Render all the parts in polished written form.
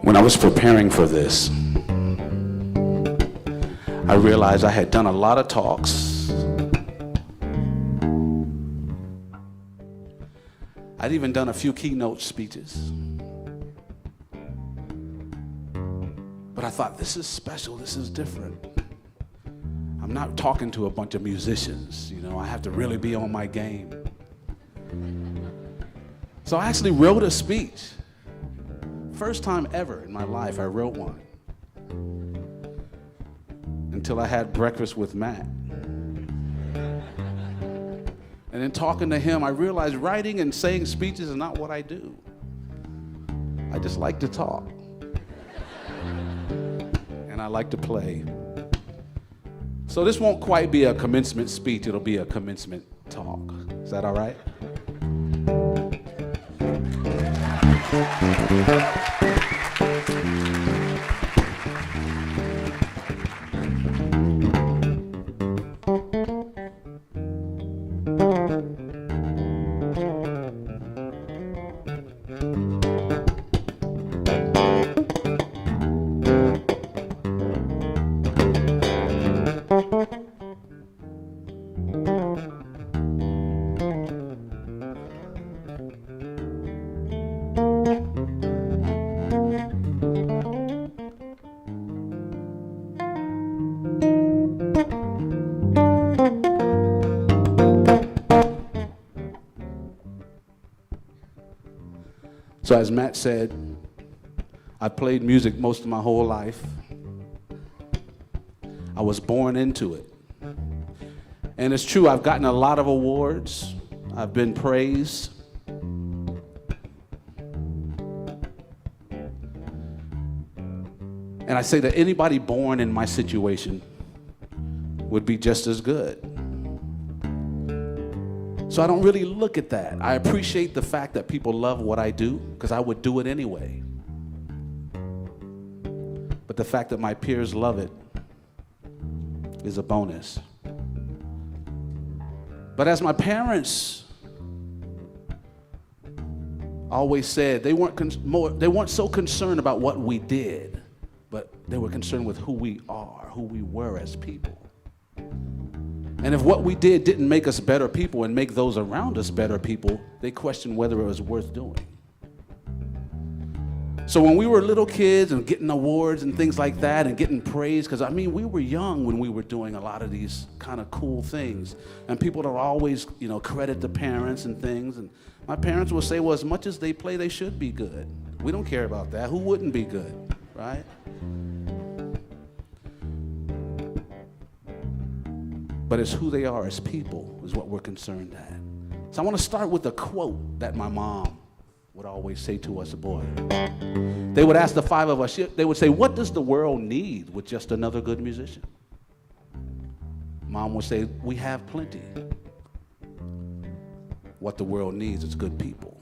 When I was preparing for this, I realized I had done a lot of talks. I'd even done a few keynote speeches. But I thought, this is special, this is different. I'm not talking to a bunch of musicians, you know, I have to really be on my game. So I actually wrote a speech. First time ever in my life I wrote one. Until I had breakfast with Matt. And in talking to him, I realized writing and saying speeches is not what I do. I just like to talk. And I like to play. So this won't quite be a commencement speech, it'll be a commencement talk. Is that all right? So as Matt said, I played music most of my whole life. I was born into it. And it's true, I've gotten a lot of awards. I've been praised. And I say that anybody born in my situation would be just as good. So I don't really look at that. I appreciate the fact that people love what I do, because I would do it anyway. But the fact that my peers love it is a bonus. But as my parents always said, they weren't so concerned about what we did, but they were concerned with who we are, who we were as people. And if what we did didn't make us better people and make those around us better people, they questioned whether it was worth doing. So when we were little kids and getting awards and things like that and getting praise, because I mean, we were young when we were doing a lot of these kind of cool things. And people don't always, you know, credit the parents and things. And my parents would say, well, as much as they play, they should be good. We don't care about that. Who wouldn't be good, right? But it's who they are as people is what we're concerned at. So I want to start with a quote that my mom would always say to us, boy. They would ask the five of us, they would say, what does the world need with just another good musician? Mom would say, we have plenty. What the world needs is good people.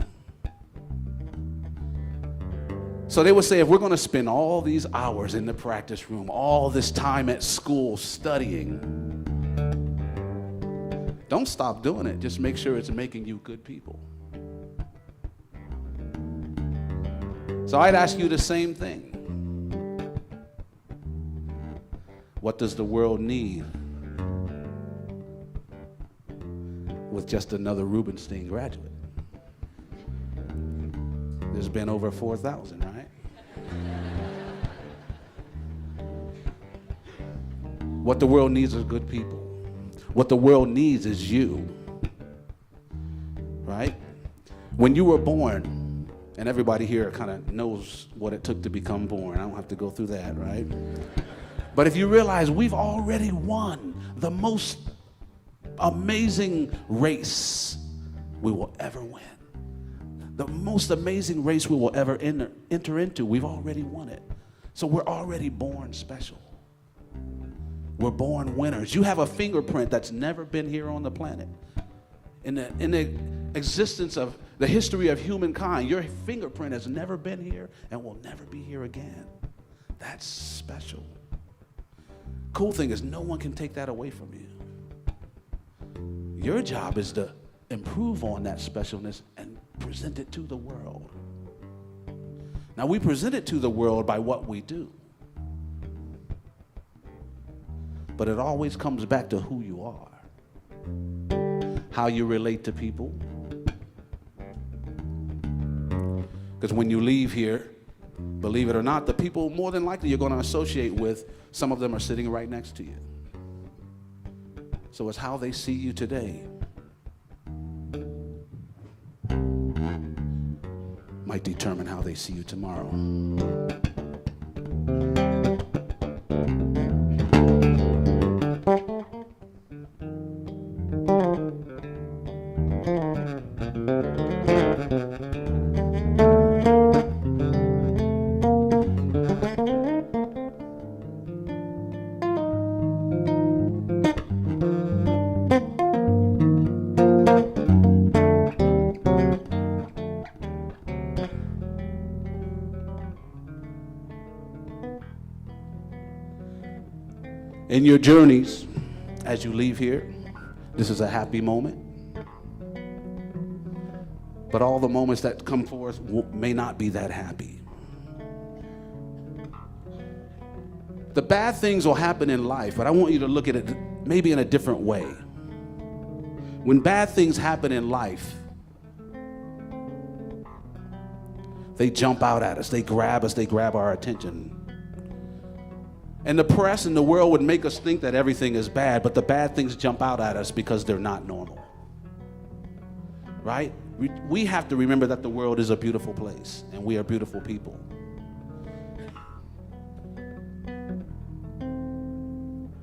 So they would say, if we're going to spend all these hours in the practice room, all this time at school studying, don't stop doing it. Just make sure it's making you good people. So I'd ask you the same thing. What does the world need with just another Rubenstein graduate? There's been over 4,000, right? What the world needs is good people. What the world needs is you, right? When you were born, and everybody here kind of knows what it took to become born. I don't have to go through that, right? But if you realize we've already won the most amazing race we will ever win. The most amazing race we will ever enter into, we've already won it. So we're already born special. We're born winners. You have a fingerprint that's never been here on the planet. In the existence of the history of humankind, your fingerprint has never been here and will never be here again. That's special. Cool thing is no one can take that away from you. Your job is to improve on that specialness and present it to the world. Now, we present it to the world by what we do. But it always comes back to who you are, how you relate to people. Because when you leave here, believe it or not, the people more than likely you're going to associate with, some of them are sitting right next to you. So it's how they see you today. Might determine how they see you tomorrow. In your journeys, as you leave here, this is a happy moment. But all the moments that come forth may not be that happy. The bad things will happen in life, but I want you to look at it maybe in a different way. When bad things happen in life, they jump out at us, they grab our attention. And the press and the world would make us think that everything is bad, but the bad things jump out at us because they're not normal. Right? We have to remember that the world is a beautiful place, and we are beautiful people.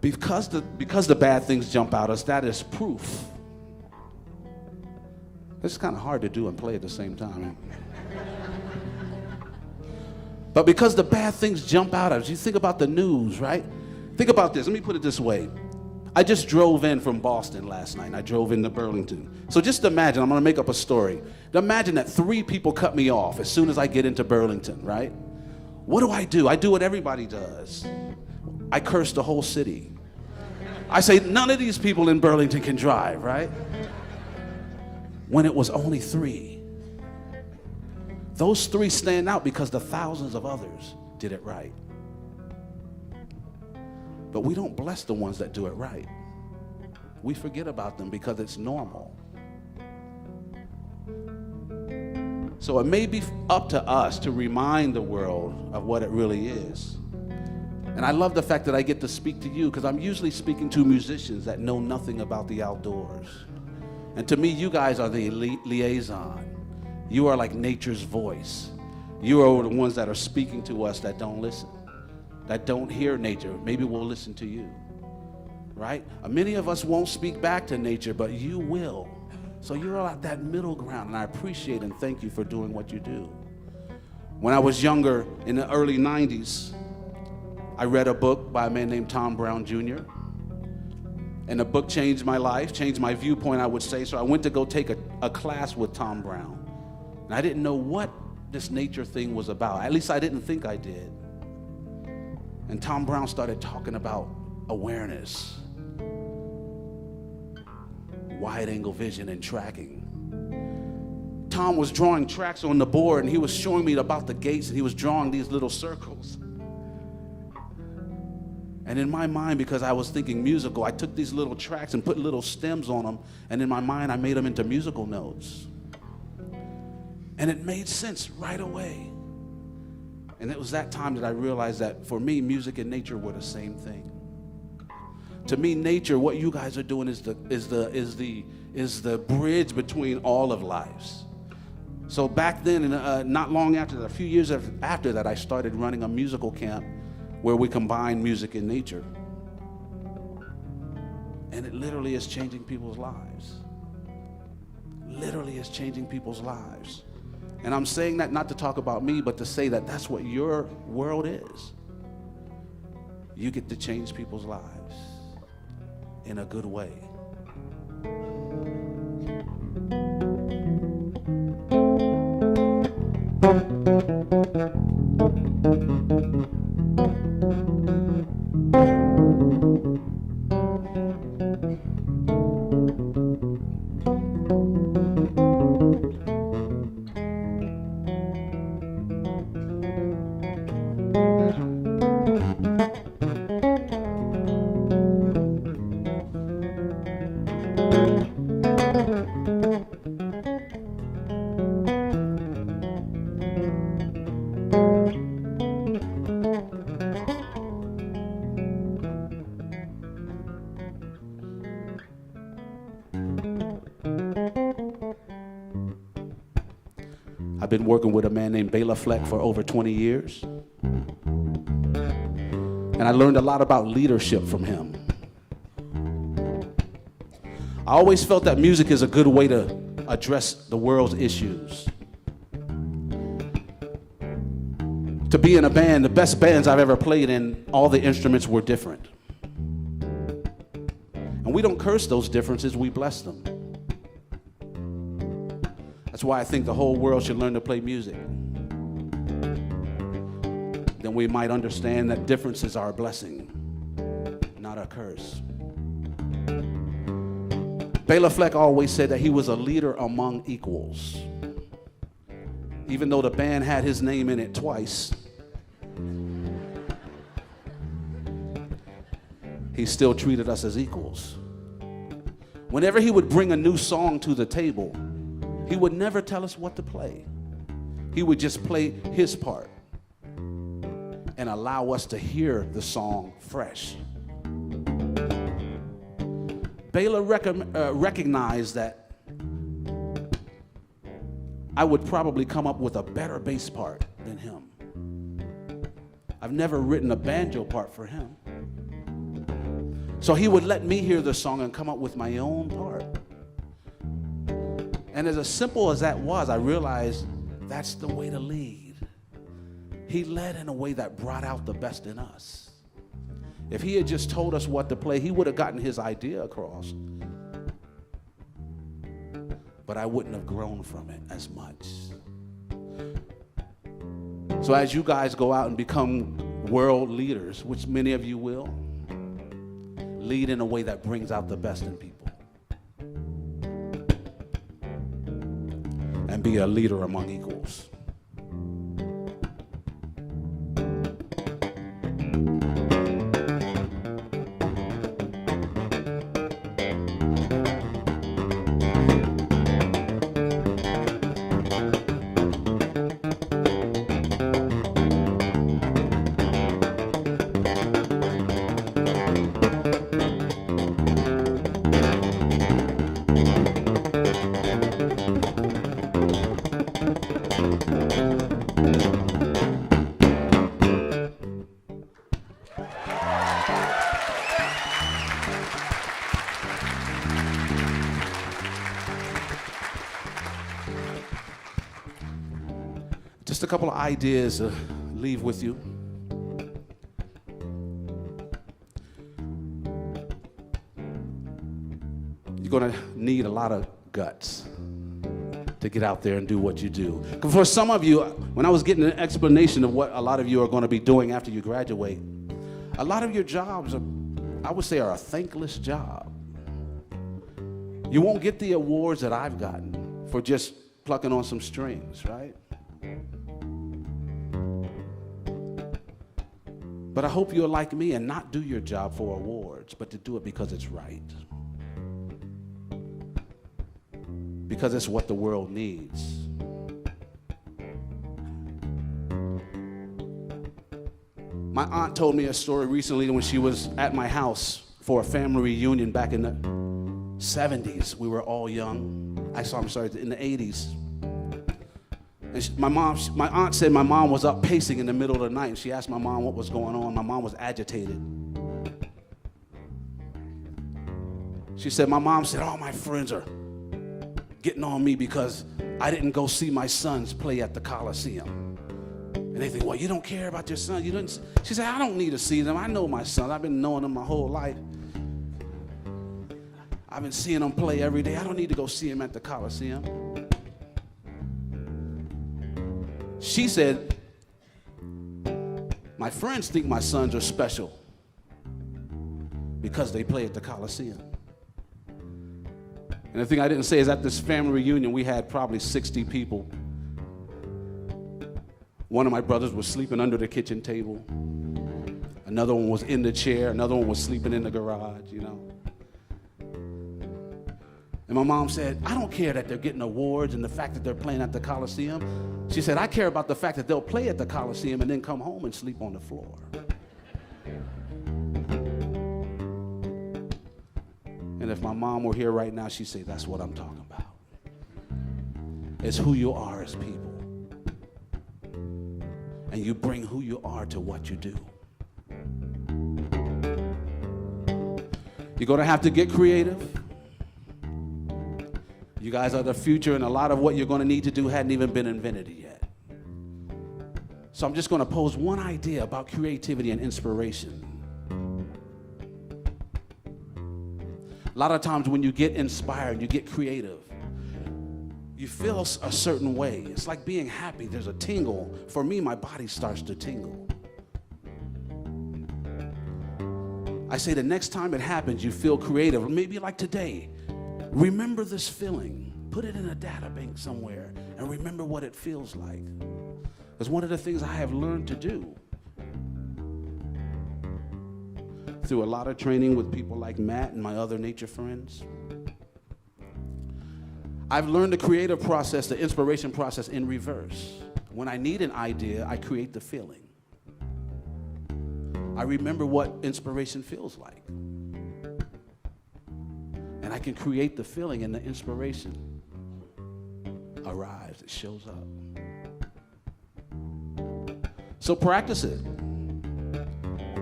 Because the bad things jump out at us, that is proof. It's kind of hard to do and play at the same time. But because the bad things jump out at us, you think about the news, right? Think about this. Let me put it this way. I just drove in from Boston last night, and I drove into Burlington. So just imagine, I'm going to make up a story. Imagine that 3 people cut me off as soon as I get into Burlington, right? What do? I do what everybody does. I curse the whole city. I say, none of these people in Burlington can drive, right? When it was only 3. Those 3 stand out because the thousands of others did it right. But we don't bless the ones that do it right. We forget about them because it's normal. So it may be up to us to remind the world of what it really is. And I love the fact that I get to speak to you because I'm usually speaking to musicians that know nothing about the outdoors. And to me, you guys are the liaison. You are like nature's voice. You are the ones that are speaking to us that don't listen, that don't hear nature. Maybe we'll listen to you, right? Many of us won't speak back to nature, but you will. So you're at that middle ground, and I appreciate and thank you for doing what you do. When I was younger, in the early 90s, I read a book by a man named Tom Brown Jr., and the book changed my life, changed my viewpoint, I would say. So I went to go take a class with Tom Brown. And I didn't know what this nature thing was about. At least I didn't think I did. And Tom Brown started talking about awareness, wide-angle vision, and tracking. Tom was drawing tracks on the board, and he was showing me about the gates, and he was drawing these little circles. And in my mind, because I was thinking musical, I took these little tracks and put little stems on them, and in my mind, I made them into musical notes. And it made sense right away. And it was that time that I realized that for me, music and nature were the same thing. To me, nature, what you guys are doing is the bridge between all of lives. So back then, not long after that, a few years after that, I started running a musical camp where we combine music and nature. And it literally is changing people's lives. Literally is changing people's lives. And I'm saying that not to talk about me, but to say that that's what your world is. You get to change people's lives in a good way. I've been working with a man named Bela Fleck for over 20 years. And I learned a lot about leadership from him. I always felt that music is a good way to address the world's issues. To be in a band, the best bands I've ever played in, all the instruments were different. And we don't curse those differences, we bless them. That's why I think the whole world should learn to play music. Then we might understand that differences are a blessing, not a curse. Bela Fleck always said that he was a leader among equals. Even though the band had his name in it twice, he still treated us as equals. Whenever he would bring a new song to the table, he would never tell us what to play. He would just play his part and allow us to hear the song fresh. Bela recognized that I would probably come up with a better bass part than him. I've never written a banjo part for him. So he would let me hear the song and come up with my own part. And as simple as that was, I realized that's the way to lead. He led in a way that brought out the best in us. If he had just told us what to play, he would have gotten his idea across. But I wouldn't have grown from it as much. So as you guys go out and become world leaders, which many of you will, lead in a way that brings out the best in people. And be a leader among equals. Just a couple of ideas to leave with you. You're going to need a lot of guts to get out there and do what you do. For some of you, when I was getting an explanation of what a lot of you are going to be doing after you graduate, a lot of your jobs are, I would say, are a thankless job. You won't get the awards that I've gotten for just plucking on some strings, right? But I hope you're like me and not do your job for awards, but to do it because it's right. Because it's what the world needs. My aunt told me a story recently when she was at my house for a family reunion back in the 70s. We were all young. In the 80s. And my aunt said my mom was up pacing in the middle of the night, and she asked my mom what was going on. My mom was agitated. She said, my mom said, all my friends are getting on me because I didn't go see my sons play at the Coliseum. And they think, well, you don't care about your son. You didn't. She said, I don't need to see them. I know my son. I've been knowing them my whole life. I've been seeing them play every day. I don't need to go see him at the Coliseum. She said, my friends think my sons are special because they play at the Coliseum. And the thing I didn't say is at this family reunion, we had probably 60 people. One of my brothers was sleeping under the kitchen table. Another one was in the chair. Another one was sleeping in the garage, you know. And my mom said, I don't care that they're getting awards and the fact that they're playing at the Coliseum. She said, I care about the fact that they'll play at the Coliseum and then come home and sleep on the floor. And if my mom were here right now, she'd say, that's what I'm talking about. It's who you are as people. And you bring who you are to what you do. You're going to have to get creative. You guys are the future, and a lot of what you're going to need to do hadn't even been invented yet. So I'm just going to pose one idea about creativity and inspiration. A lot of times when you get inspired, you get creative, you feel a certain way. It's like being happy. There's a tingle. For me, my body starts to tingle. I say the next time it happens, you feel creative. Maybe like today. Remember this feeling. Put it in a data bank somewhere and remember what it feels like. It's one of the things I have learned to do through a lot of training with people like Matt and my other nature friends. I've learned the creative process, the inspiration process in reverse. When I need an idea, I create the feeling. I remember what inspiration feels like. And I can create the feeling, and the inspiration arrives, it shows up. So practice it.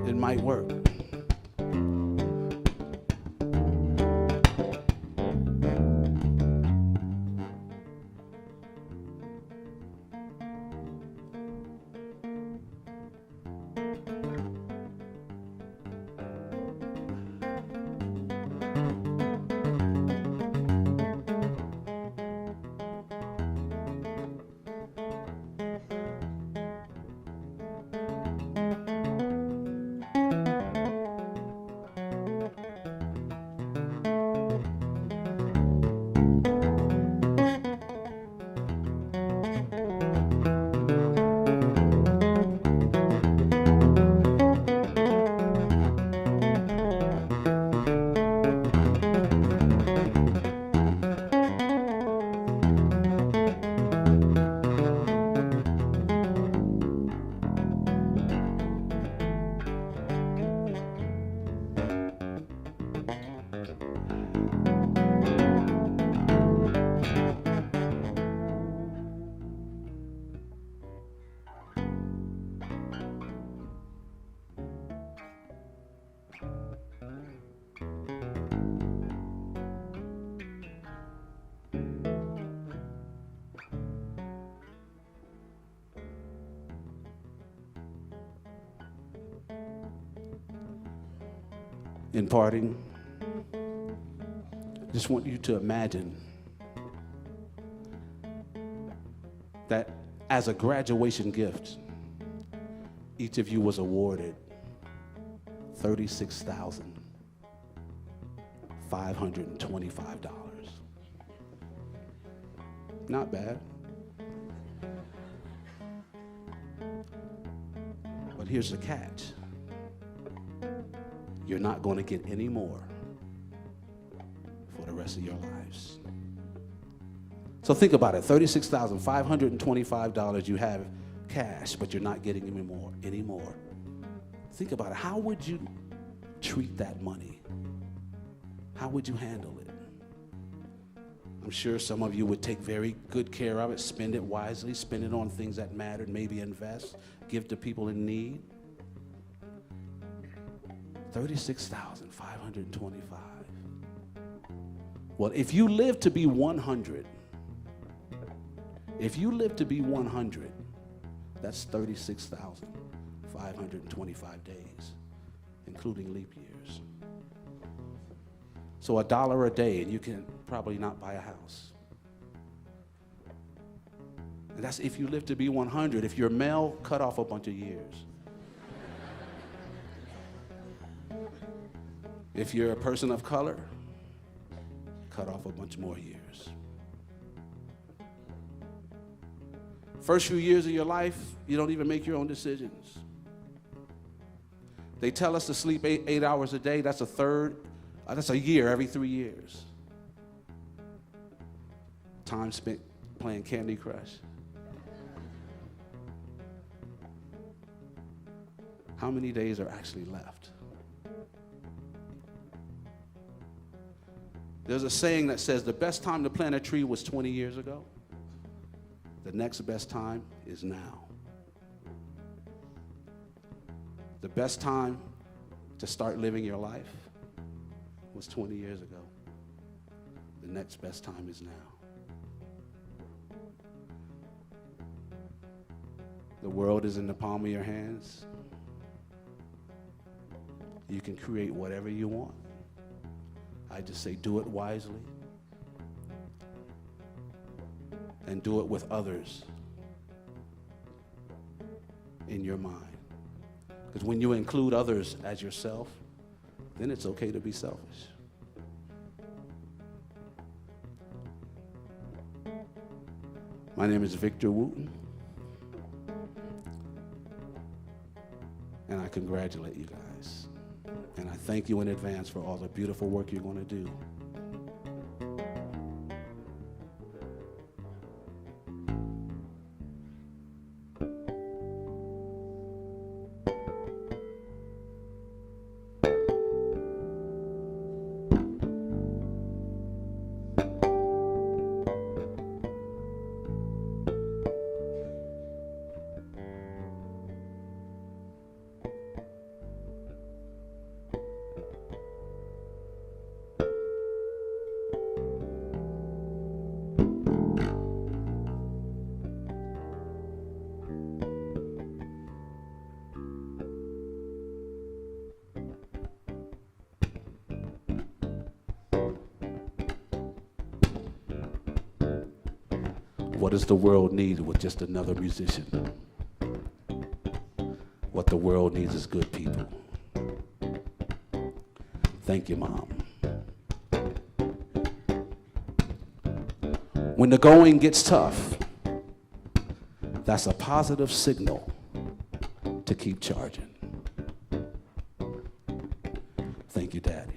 It might work. In parting, I just want you to imagine that as a graduation gift, each of you was awarded $36,525. Not bad. But here's the catch. You're not going to get any more for the rest of your lives. So think about it. $36,525 you have cash, but you're not getting any more. Think about it. How would you treat that money? How would you handle it? I'm sure some of you would take very good care of it, spend it wisely, spend it on things that matter, maybe invest, give to people in need. $36,525. Well, if you live to be 100, that's 36,525 days, including leap years. So $1 a day, and you can probably not buy a house. And that's if you live to be 100. If you're male, cut off a bunch of years. If you're a person of color, cut off a bunch more years. First few years of your life, you don't even make your own decisions. They tell us to sleep 8 hours a day. That's that's a year every 3 years. Time spent playing Candy Crush. How many days are actually left? There's a saying that says the best time to plant a tree was 20 years ago. The next best time is now. The best time to start living your life was 20 years ago. The next best time is now. The world is in the palm of your hands. You can create whatever you want. I just say do it wisely and do it with others in your mind. Because when you include others as yourself, then it's okay to be selfish. My name is Victor Wooten, and I congratulate you guys. And I thank you in advance for all the beautiful work you're going to do. What does the world need with just another musician? What the world needs is good people. Thank you, Mom. When the going gets tough, that's a positive signal to keep charging. Thank you, Daddy.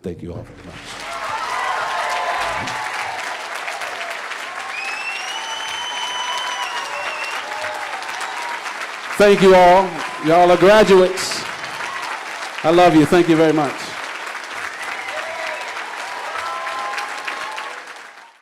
Thank you all very much. Thank you all. Y'all are graduates. I love you. Thank you very much.